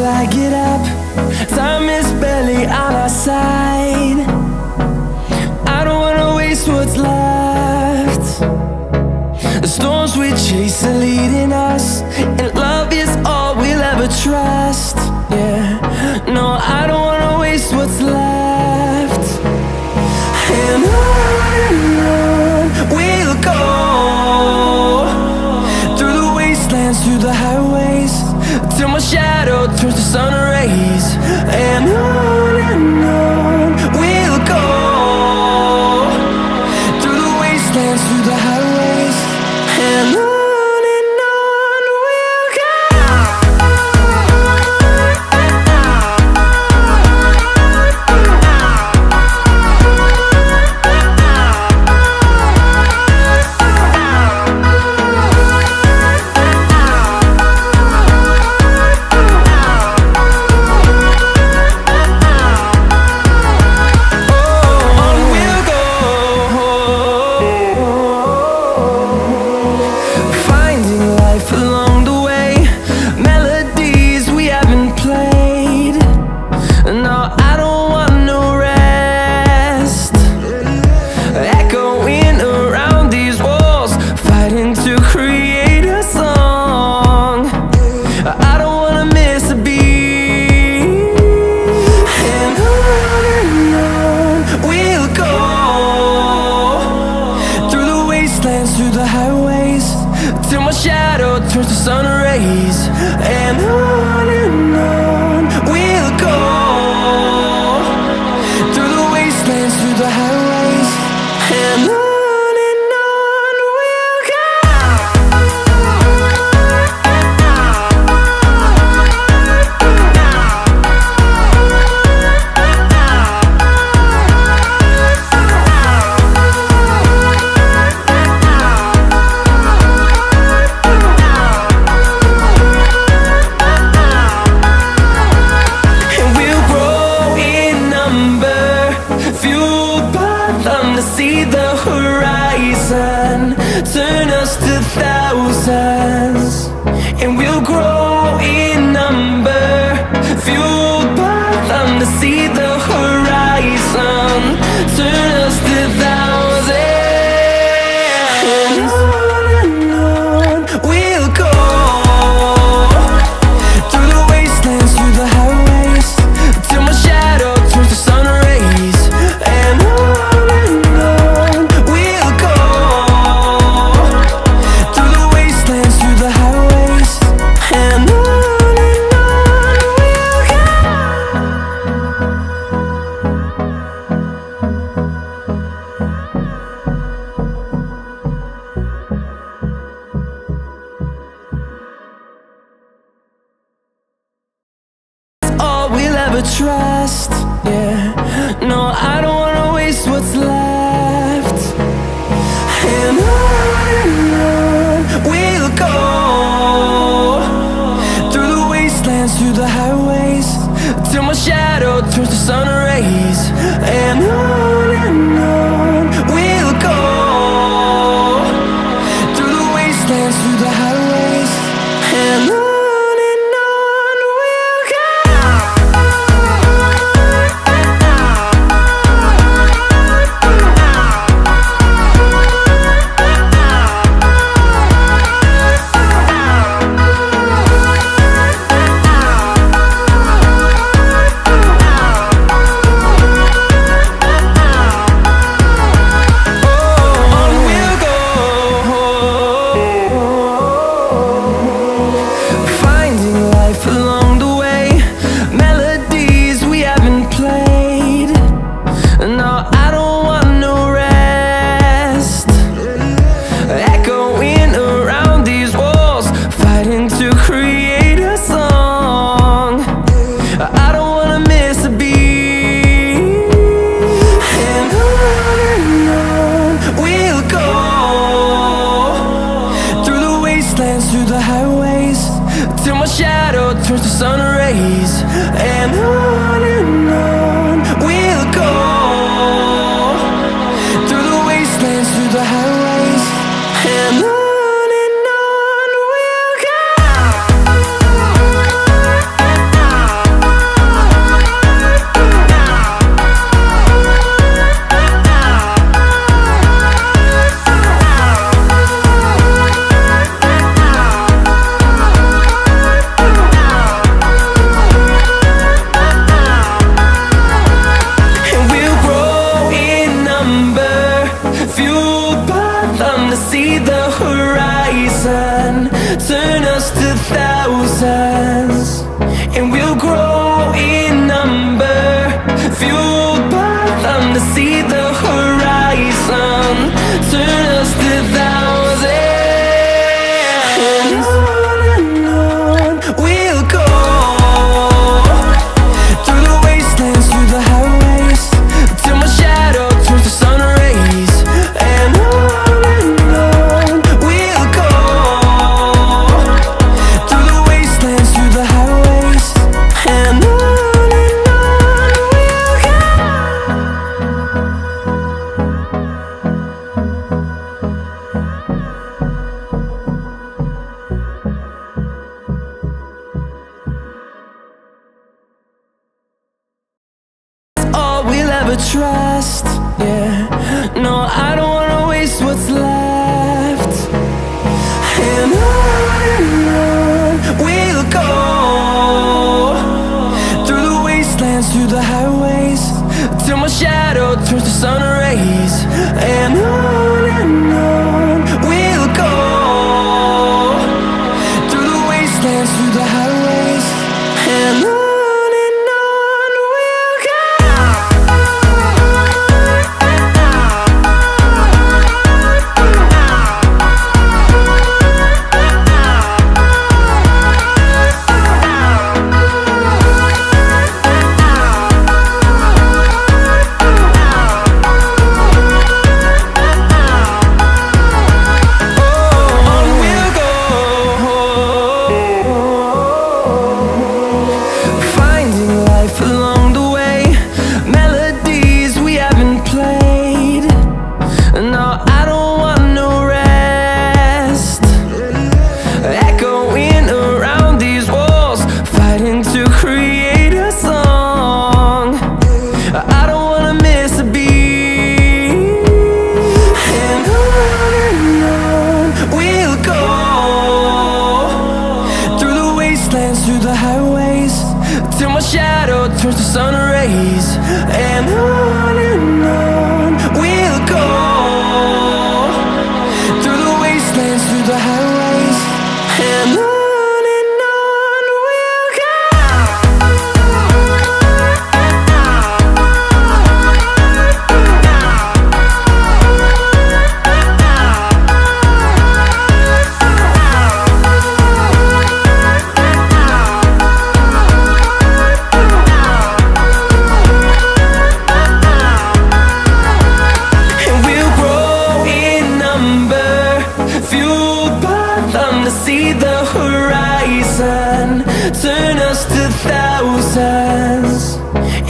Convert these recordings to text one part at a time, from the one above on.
I get up. Time is barely on our side. I don't wanna waste what's left. The storms we chase are leading us, and love is all we'll ever trust. Yeah, no, I don't wanna waste what's left. And on we'll go, through the wastelands, through the highways, till my shadow turns to sun rays. And on we'll go, through the wastelands, through the highways, and on. Through the highways, till my shadow turns to sun rays. And on we'll go, through the wastelands, through the highways, and on. See the horizon turn us to thousands, and we'll grow in number, fueled by them to see the horizon turn us to thousands. And on we'll go, through the wastelands, through the highways, till my shadow turns to sun rays. And on trust, yeah. No, I don't wanna waste what's left. And on we'll go, through the wastelands, through the highways, till my shadow turns to sun rays. And on we'll go, through the wastelands, through the highways, and on. ever trust. Yeah, no, I don't wanna waste what's left. And on we'll go, through the wastelands, through the highways, till my shadow turns to sun rays. And on we'll go, through the wastelands, through the highways, and on we'll go. Through the highways, till my shadow turns to sun rays. And on we'll go, through the wastelands, through the highways, and on we'll go. See the horizon, turn us to thousands,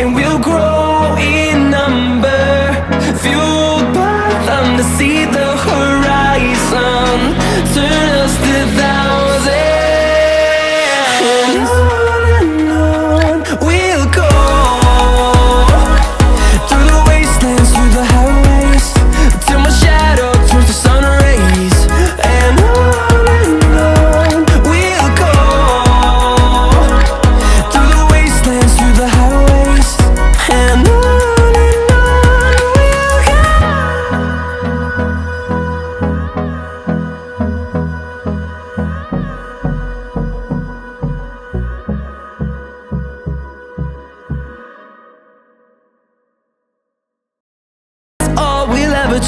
and we'll grow in number, fueled by them. To see the horizon, turn us to thousands, and on we'll go, through the wastelands, through the highways, till my shadow turns to sun rays. And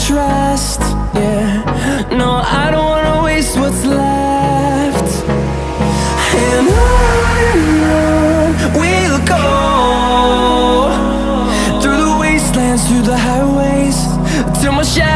trust, yeah, no, I don't wanna waste what's left. And on we'll go, through the wastelands, through the highways, till my shadow